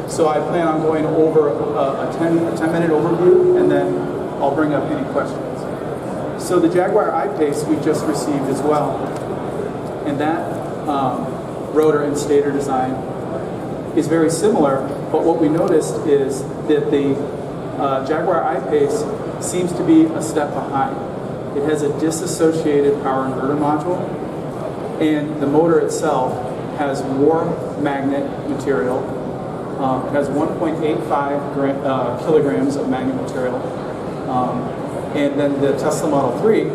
So I plan on going over a 10-minute overview, and then I'll bring up any questions. So the Jaguar I-Pace we just received as well, and that rotor and stator design is very similar, but what we noticed is that the Jaguar I-Pace seems to be a step behind. It has a disassociated power inverter module, and the motor itself has more magnet material. It has 1.85 kilograms of magnet material. And then the Tesla Model 3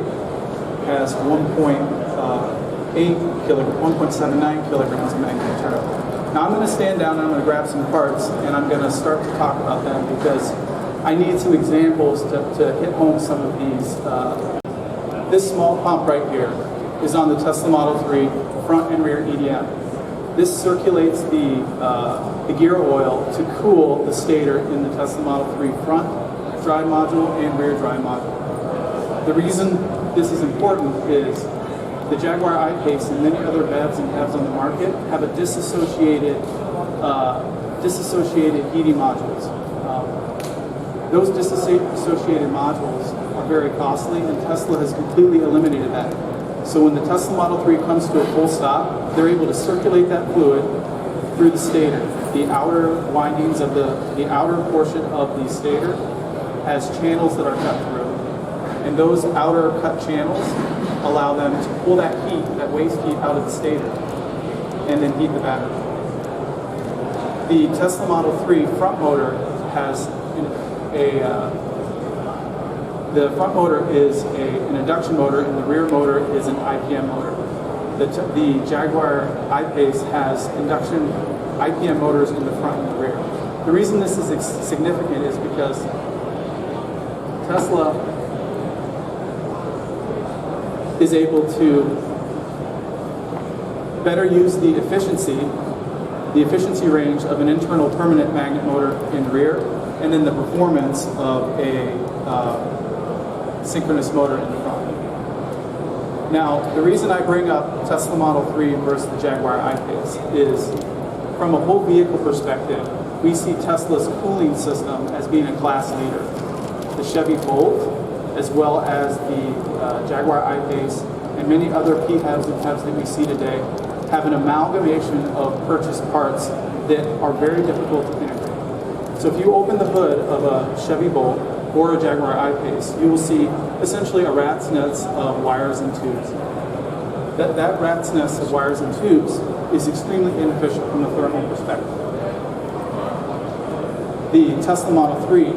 has 1.79 kilograms of magnet material. Now I'm going to stand down and I'm going to grab some parts and I'm going to start to talk about them because I need some examples to hit home some of these. This small pump right here is on the Tesla Model 3 front and rear EDM. This circulates the gear oil to cool the stator in the Tesla Model 3 front drive module and rear drive module. The reason this is important is the Jaguar I-Pace and many other BEVs and HEVs on the market have a disassociated heating modules. Those disassociated modules are very costly, and Tesla has completely eliminated that. So when the Tesla Model 3 comes to a full stop, they're able to circulate that fluid through the stator. The outer windings of the outer portion of the stator has channels that are cut through. And those outer cut channels allow them to pull that heat, that waste heat out of the stator, and then heat the battery. The Tesla Model 3 front motor has the front motor is an induction motor, and the rear motor is an IPM motor. The Jaguar I-Pace has induction IPM motors in the front and the rear. The reason this is significant is because Tesla is able to better use the efficiency range of an internal permanent magnet motor in the rear, and then the performance of a synchronous motor in the front. Now, the reason I bring up Tesla Model 3 versus the Jaguar I-Pace is, from a whole vehicle perspective, we see Tesla's cooling system as being a class leader. The Chevy Bolt, as well as the Jaguar I-Pace, and many other PHEVs and HEVs that we see today, have an amalgamation of purchased parts that are very difficult to integrate. So if you open the hood of a Chevy Bolt or a Jaguar I-Pace, you will see essentially a rat's nest of wires and tubes. That rat's nest of wires and tubes is extremely inefficient from the thermal perspective. The Tesla Model 3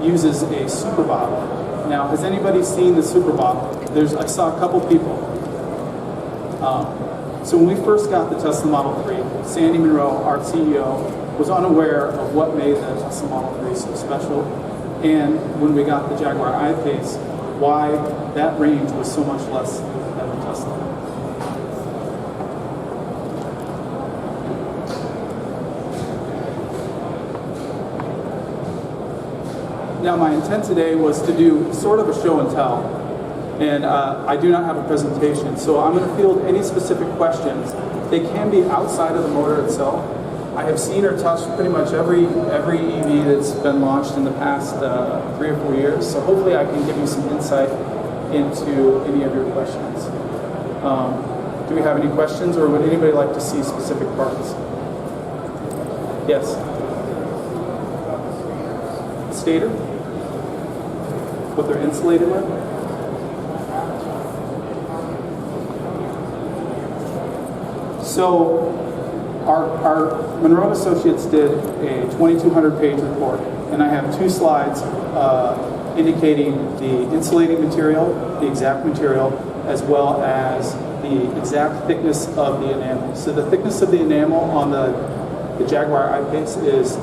uses a super bottle. Now, has anybody seen the super bottle? I saw a couple people. So when we first got the Tesla Model 3, Sandy Munro, our CEO, was unaware of what made the Tesla Model 3 so special, and when we got the Jaguar I-Pace, why that range was so much less than the Tesla. Now, my intent today was to do sort of a show and tell, and I do not have a presentation, so I'm going to field any specific questions. They can be outside of the motor itself. I have seen or touched pretty much every EV that's been launched in the past 3 or 4 years, so hopefully I can give you some insight into any of your questions. Do we have any questions, or would anybody like to see specific parts? Yes? Stator? What they're insulated with? So our Munro Associates did a 2,200 page report, and I have 2 slides indicating the insulating material, the exact material, as well as the exact thickness of the enamel. So the thickness of the enamel on the Jaguar I-Pace is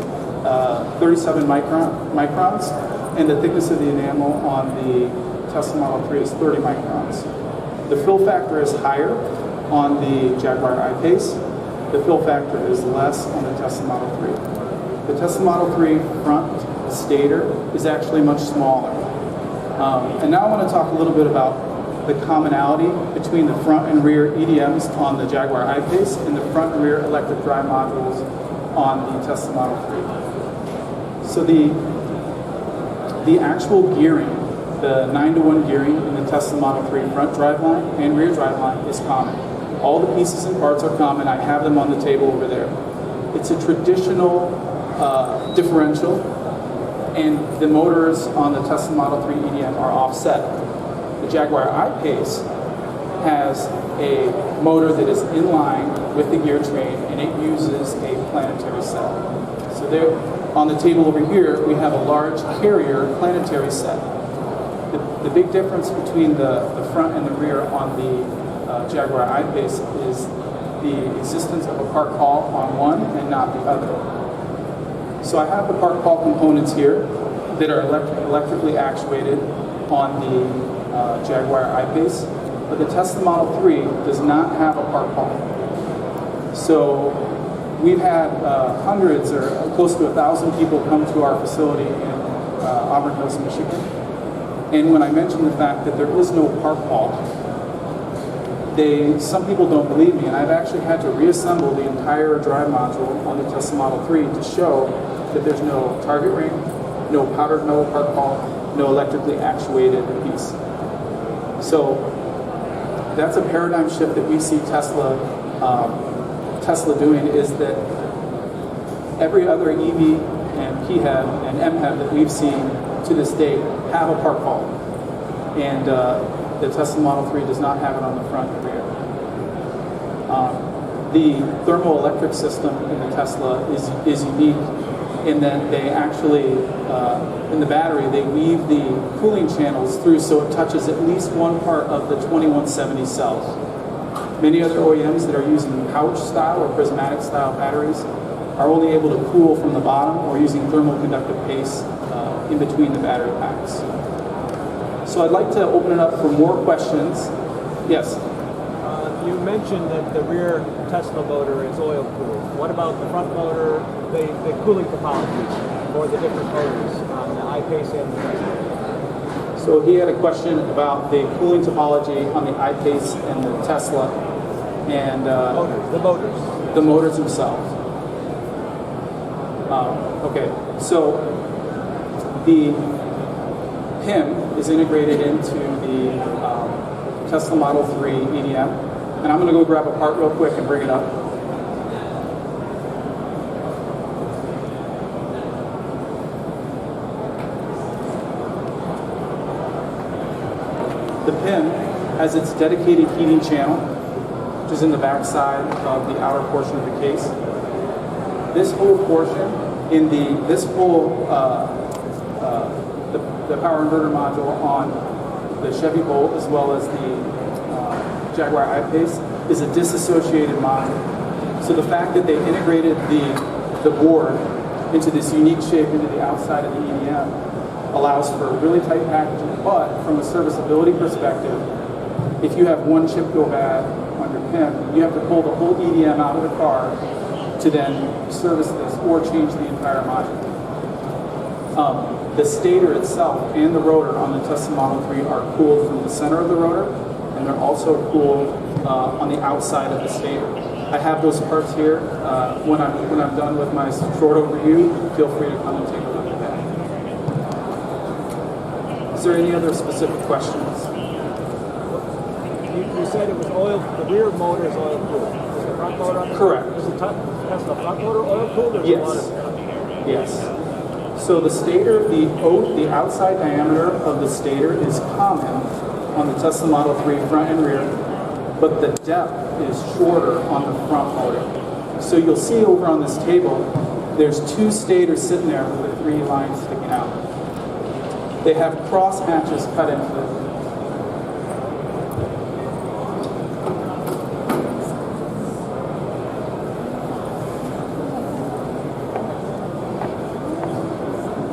37 microns, and the thickness of the enamel on the Tesla Model 3 is 30 microns. The fill factor is higher on the Jaguar I-Pace. The fill factor is less on the Tesla Model 3. The Tesla Model 3 front stator is actually much smaller. And now I want to talk a little bit about the commonality between the front and rear EDMs on the Jaguar I-Pace and the front and rear electric drive modules on the Tesla Model 3. So the actual gearing, the 9-to-1 gearing in the Tesla Model 3 front driveline and rear driveline is common. All the pieces and parts are common. I have them on the table over there. It's a traditional differential, and the motors on the Tesla Model 3 EDM are offset. The Jaguar I-Pace has a motor that is in line with the gear train, and it uses a planetary set. So there, on the table over here, we have a large carrier planetary set. The big difference between the front and the rear on the Jaguar I-Pace is the existence of a park call on one and not the other. So I have the park call components here that are electrically actuated on the Jaguar I-Pace, but the Tesla Model 3 does not have a park call. So we've had hundreds or close to 1,000 people come to our facility in Auburn Hills, Michigan. And when I mentioned the fact that there is no park call, some people don't believe me, and I've actually had to reassemble the entire drive module on the Tesla Model 3 to show that there's no target ring, no powdered metal park call, no electrically actuated piece. So that's a paradigm shift that we see Tesla doing, is that every other EV and PHEV and MHEV that we've seen to this date have a park call. And the Tesla Model 3 does not have it on the front and rear. The thermoelectric system in the Tesla is unique in that they actually, in the battery, they weave the cooling channels through so it touches at least one part of the 2170 cells. Many other OEMs that are using pouch style or prismatic style batteries are only able to cool from the bottom or using thermoconductive paste in between the battery packs. So I'd like to open it up for more questions. Yes? You mentioned that the rear Tesla motor is oil cooled. What about the front motor, the cooling topology for the different motors on the I-Pace and the Tesla? So he had a question about the cooling topology on the I-Pace and the Tesla, and the motors themselves. Okay, so the PIM is integrated into the Tesla Model 3 EDM. And I'm going to go grab a part real quick and bring it up. The PIM has its dedicated heating channel, which is in the back side of the outer portion of the case. This whole portion, the power inverter module on the Chevy Bolt as well as the Jaguar I-Pace is a disassociated module. So the fact that they integrated the board into this unique shape into the outside of the EDM allows for really tight packaging, but from a serviceability perspective, if you have one chip go bad on your PIM, you have to pull the whole EDM out of the car to then service this or change the entire module. The stator itself and the rotor on the Tesla Model 3 are cooled from the center of the rotor, and they're also cooled on the outside of the stator. I have those parts here. When I'm done with my short overview, feel free to come and take a look at that. Is there any other specific questions? You said it was oil. The rear motor is oil cooled. Is the front motor on the Correct. Is the Tesla front motor oil cooled or Yes. Yes. So the stator, the outside diameter of the stator is common on the Tesla Model 3 front and rear, but the depth is shorter on the front motor. So you'll see over on this table, there's two stators sitting there with the three lines sticking out. They have cross hatches cut into them.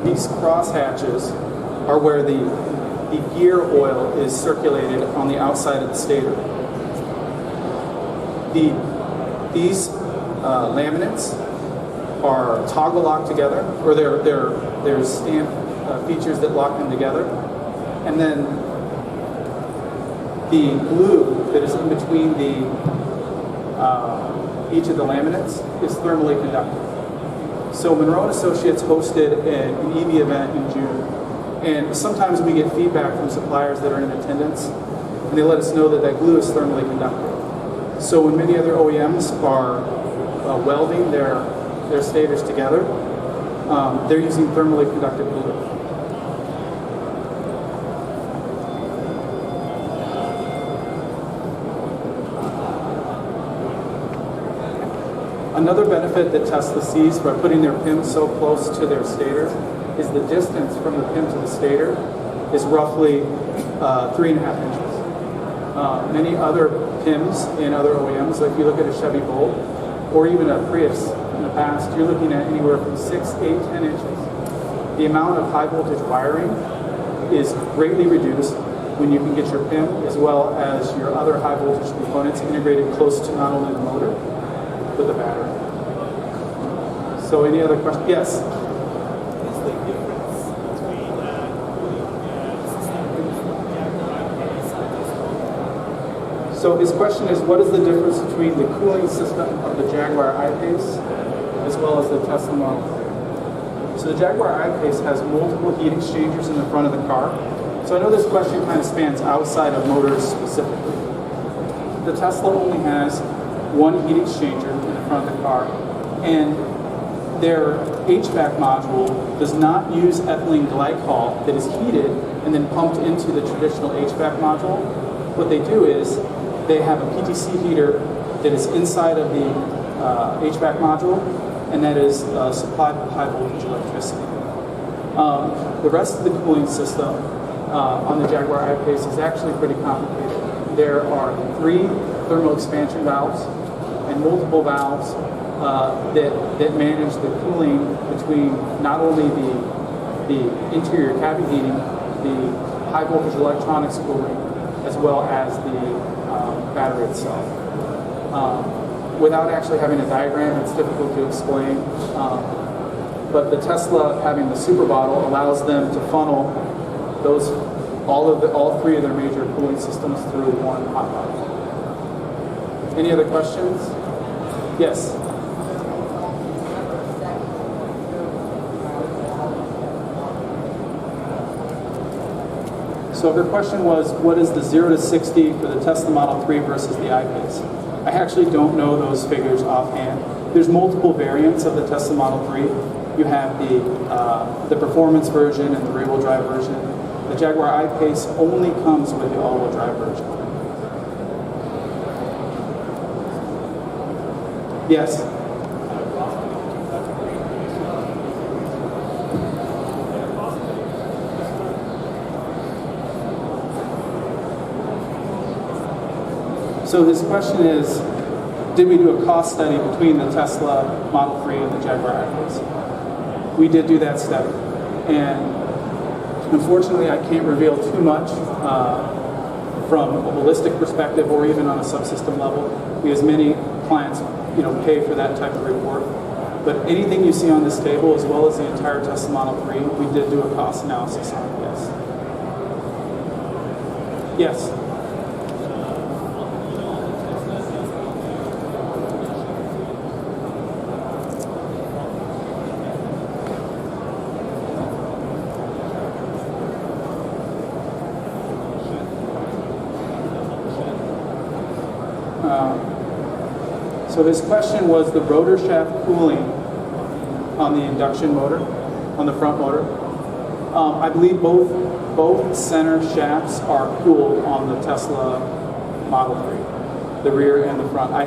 These cross hatches are where the gear oil is circulated on the outside of the stator. These laminates are toggle locked together, or there's stamp features that lock them together, and then the glue that is in between each of the laminates is thermally conductive. So Munro and Associates hosted an EV event in June, and sometimes we get feedback from suppliers that are in attendance, and they let us know that glue is thermally conductive. So when many other OEMs are welding their stators together, they're using thermally conductive glue. Another benefit that Tesla sees by putting their PIM so close to their stator is the distance from the PIM to the stator is roughly 3.5 inches. Many other PIMs in other OEMs, like if you look at a Chevy Bolt or even a Prius in the past, you're looking at anywhere from 6, 8, 10 inches. The amount of high voltage wiring is greatly reduced when you can get your PIM as well as your other high voltage components integrated close to not only the motor, but the battery. So any other questions? Yes? What's the difference between So his question is, what is the difference between the cooling system of the Jaguar I-Pace as well as the Tesla Model 3? So the Jaguar I-Pace has multiple heat exchangers in the front of the car. So I know this question kind of spans outside of motors specifically. The Tesla only has one heat exchanger in the front of the car, and their HVAC module does not use ethylene glycol that is heated and then pumped into the traditional HVAC module. What they do is they have a PTC heater that is inside of the HVAC module, and that is supplied with high voltage electricity. The rest of the cooling system on the Jaguar I-Pace is actually pretty complicated. There are 3 thermal expansion valves and multiple valves that manage the cooling between not only the interior cabin heating, the high voltage electronics cooling, as well as the battery itself. Without actually having a diagram, it's difficult to explain. But the Tesla having the super bottle allows them to funnel all 3 of their major cooling systems through one hot bottle. Any other questions? Yes. So her question was, what is the 0 to 60 for the Tesla Model 3 versus the I-Pace? I actually don't know those figures offhand. There's multiple variants of the Tesla Model 3. You have the performance version and the rear-wheel drive version. The Jaguar I-Pace only comes with the all-wheel drive version. Yes? So his question is, did we do a cost study between the Tesla Model 3 and the Jaguar I-Pace? We did do that study. And unfortunately, I can't reveal too much from a holistic perspective or even on a subsystem level, because many clients pay for that type of report. But anything you see on this table, as well as the entire Tesla Model 3, we did do a cost analysis on it, yes. Yes? So his question was the rotor shaft cooling on the induction motor, on the front motor. I believe both center shafts are cooled on the Tesla Model 3, the rear and the front. I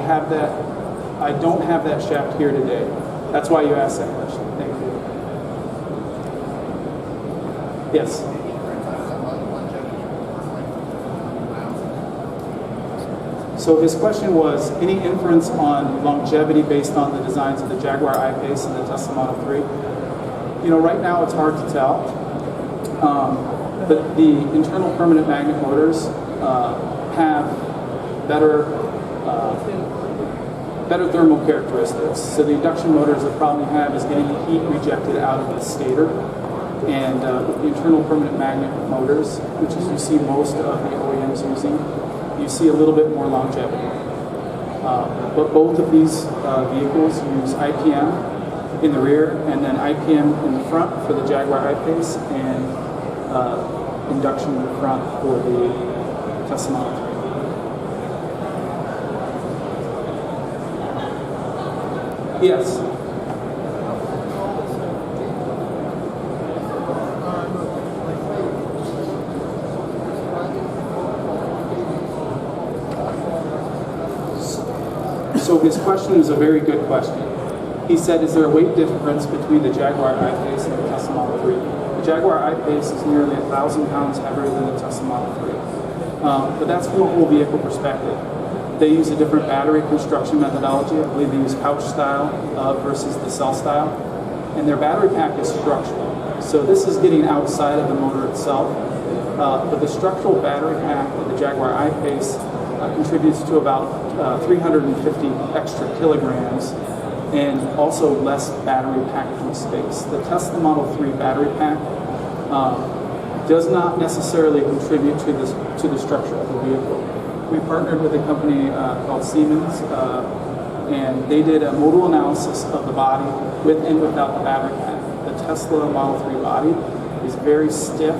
don't have that shaft here today. That's why you asked that question. Thank you. Yes? So his question was, any inference on longevity based on the designs of the Jaguar I-Pace and the Tesla Model 3? Right now it's hard to tell. But the internal permanent magnet motors have better thermal characteristics. So the induction motors, the problem you have is getting the heat rejected out of the stator. And the internal permanent magnet motors, which is you see most of the OEMs using, you see a little bit more longevity. But both of these vehicles use IPM in the rear, and then IPM in the front for the Jaguar I-Pace, and induction in the front for the Tesla Model 3. Yes. So his question is a very good question. He said, is there a weight difference between the Jaguar I-Pace and the Tesla Model 3? The Jaguar I-Pace is nearly 1,000 pounds heavier than the Tesla Model 3. But that's from a whole vehicle perspective. They use a different battery construction methodology. I believe they use pouch style versus the cell style. And their battery pack is structural. So this is getting outside of the motor itself. But the structural battery pack of the Jaguar I-Pace contributes to about 350 extra kilograms and also less battery packaging space. The Tesla Model 3 battery pack does not necessarily contribute to the structure of the vehicle. We partnered with a company called Siemens, and they did a modal analysis of the body with and without the battery pack. The Tesla Model 3 body is very stiff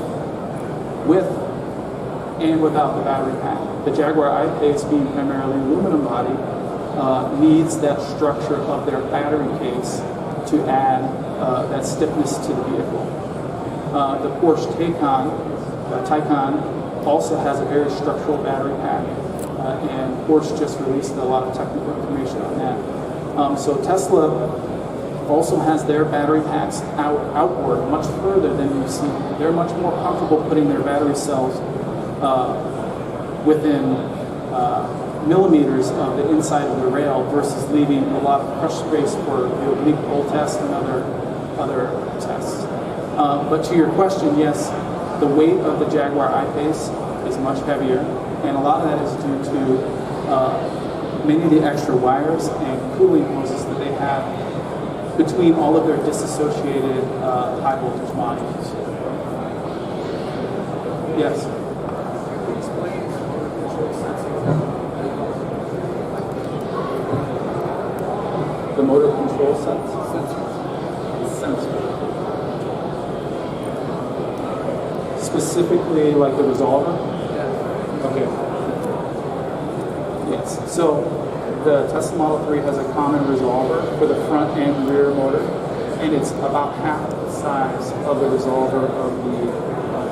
with and without the battery pack. The Jaguar I-Pace, being primarily aluminum body, needs that structure of their battery case to add that stiffness to the vehicle. The Porsche Taycan also has a very structural battery pack, and Porsche just released a lot of technical information on that. So Tesla also has their battery packs outward much further than you've seen. They're much more comfortable putting their battery cells within millimeters of the inside of the rail versus leaving a lot of crush space for the oblique pull test and other tests. But to your question, yes, the weight of the Jaguar I-Pace is much heavier, and a lot of that is due to many of the extra wires and cooling hoses that they have between all of their disassociated high voltage modules. Yes. The motor control sensor. Specifically, like the resolver? Yeah. Okay. Yes. So the Tesla Model 3 has a common resolver for the front and rear motor, and it's about half the size of the resolver of the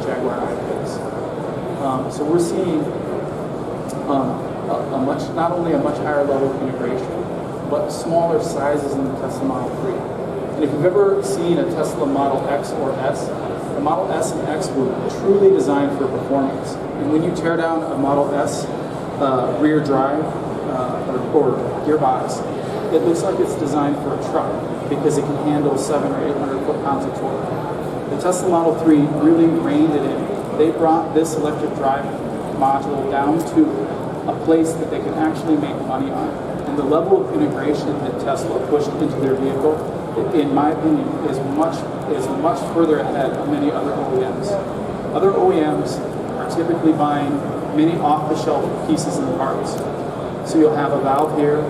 Jaguar I-Pace. So we're seeing not only a much higher level of integration, but smaller sizes in the Tesla Model 3. And if you've ever seen a Tesla Model X or S, the Model S and X were truly designed for performance. And when you tear down a Model S rear drive or gearbox, it looks like it's designed for a truck because it can handle 700 or 800 foot-pounds of torque. The Tesla Model 3 really reined it in. They brought this electric drive module down to a place that they can actually make money on. And the level of integration that Tesla pushed into their vehicle, in my opinion, is much further ahead of many other OEMs. Other OEMs are typically buying many off-the-shelf pieces and parts. So you'll have a valve here,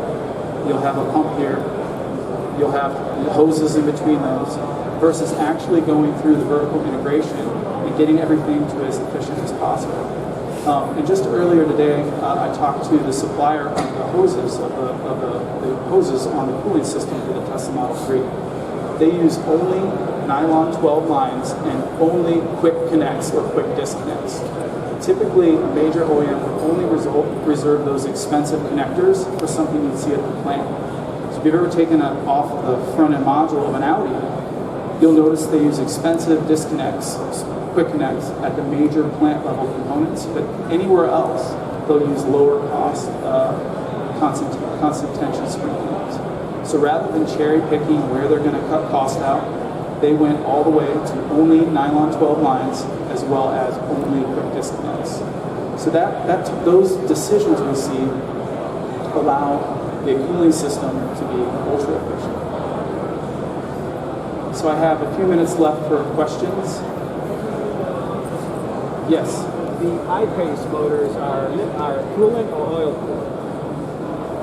you'll have a pump here, you'll have hoses in between those, versus actually going through the vertical integration and getting everything to as efficient as possible. And just earlier today, I talked to the supplier of the hoses, the hoses on the cooling system for the Tesla Model 3. They use only nylon 12 lines and only quick connects or quick disconnects. Typically, a major OEM would only reserve those expensive connectors for something you'd see at the plant. So if you've ever taken off the front end module of an Audi, you'll notice they use expensive disconnects, quick connects at the major plant level components, but anywhere else they'll use lower cost constant tension spring connects. So rather than cherry picking where they're going to cut cost out, they went all the way to only nylon 12 lines as well as only quick disconnects. So those decisions we see allow the cooling system to be ultra efficient. So I have a few minutes left for questions. Yes. The I-Pace motors are coolant or oil cooled?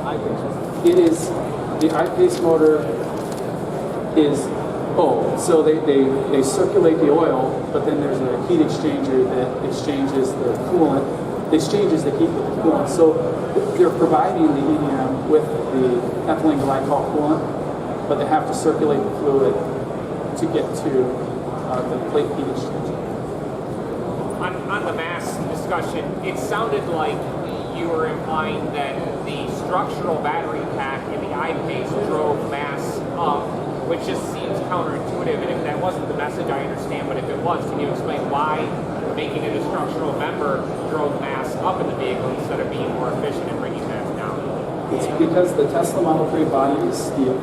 I-Pace. It is the I-Pace motor is, so they circulate the oil, but then there's a heat exchanger that exchanges the coolant, exchanges the heat with the coolant. So they're providing the EDM with the ethylene glycol coolant, but they have to circulate the fluid to get to the plate heat exchanger. On the mass discussion, it sounded like you were implying that the structural battery pack in the I-Pace drove mass up, which just seems counterintuitive. And if that wasn't the message, I understand. But if it was, can you explain why making it a structural member drove mass up in the vehicle instead of being more efficient in bringing mass down? It's because the Tesla Model 3 body is steel.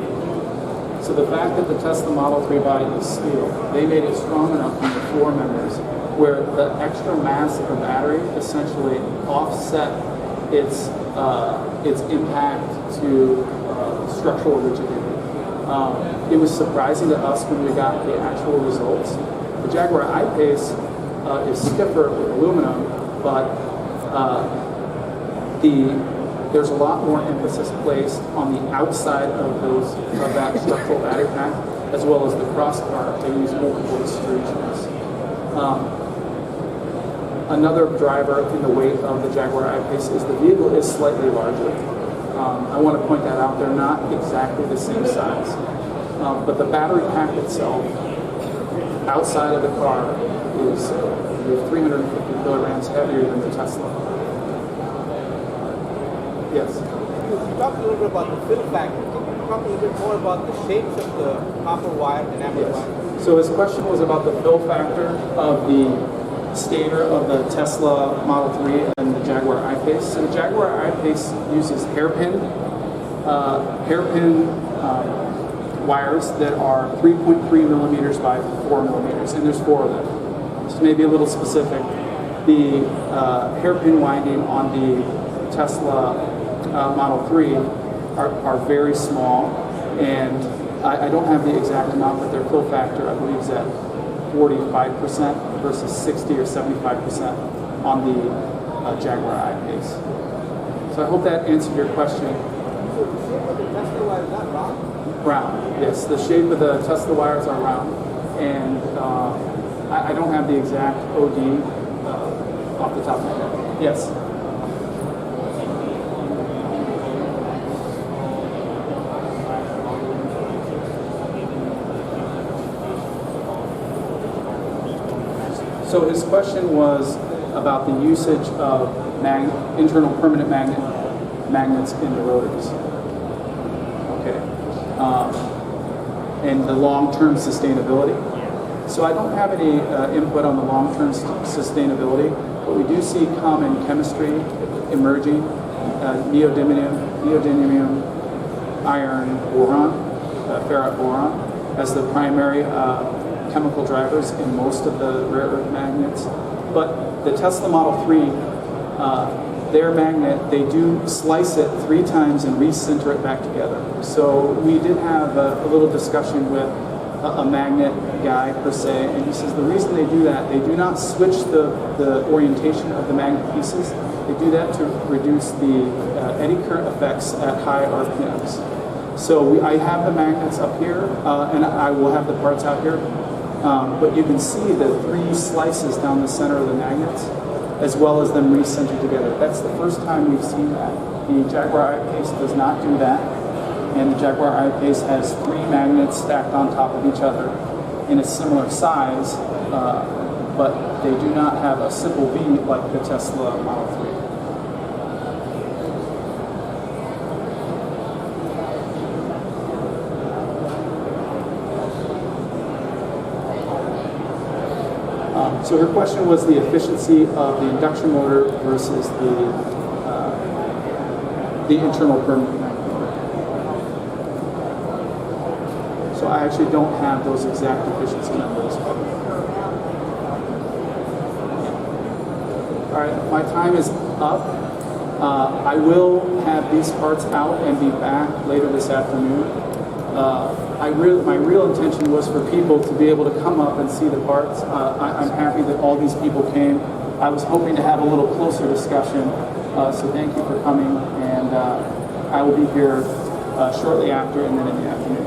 So the fact that the Tesla Model 3 body is steel, they made it strong enough in the floor members where the extra mass of the battery essentially offset its impact to structural rigidity. It was surprising to us when we got the actual results. The Jaguar I-Pace is stiffer with aluminum, but there's a lot more emphasis placed on the outside of that structural battery pack, as well as the crossbar. They use multiple extrusions. Another driver in the weight of the Jaguar I-Pace is the vehicle is slightly larger. I want to point that out. They're not exactly the same size. But the battery pack itself, outside of the car, is 350 kilograms heavier than the Tesla. Yes? You talked a little bit about the fill factor. Can you talk a little bit more about the shapes of the copper wire and amber wire? So his question was about the fill factor of the stator of the Tesla Model 3 and the Jaguar I-Pace. So the Jaguar I-Pace uses hairpin wires that are 3.3 millimeters by 4 millimeters, and there's 4 of them. So maybe a little specific. The hairpin winding on the Tesla Model 3 are very small, and I don't have the exact amount, but their fill factor, I believe, is at 45% versus 60 or 75% on the Jaguar I-Pace. So I hope that answered your question. So the shape of the Tesla wire is not round? Round, yes. The shape of the Tesla wires are round, and I don't have the exact OD off the top of my head. Yes. So his question was about the usage of internal permanent magnets in the rotors. Okay. And the long-term sustainability. So I don't have any input on the long-term sustainability, but we do see common chemistry emerging, neodymium, iron, boron, ferrite boron, as the primary chemical drivers in most of the rare earth magnets. But the Tesla Model 3, their magnet, they do slice it 3 times and recenter it back together. So we did have a little discussion with a magnet guy per se, and he says the reason they do that, they do not switch the orientation of the magnet pieces. They do that to reduce the eddy current effects at high RPMs. So I have the magnets up here, and I will have the parts out here. But you can see the 3 slices down the center of the magnets, as well as them recentered together. That's the first time we've seen that. The Jaguar I-Pace does not do that, and the Jaguar I-Pace has 3 magnets stacked on top of each other in a similar size, but they do not have a simple V like the Tesla Model 3. So her question was the efficiency of the induction motor versus the internal permanent magnet motor. So I actually don't have those exact efficiency numbers. All right, my time is up. I will have these parts out and be back later this afternoon. My real intention was for people to be able to come up and see the parts. I'm happy that all these people came. I was hoping to have a little closer discussion, so thank you for coming, and I will be here shortly after and then in the afternoon.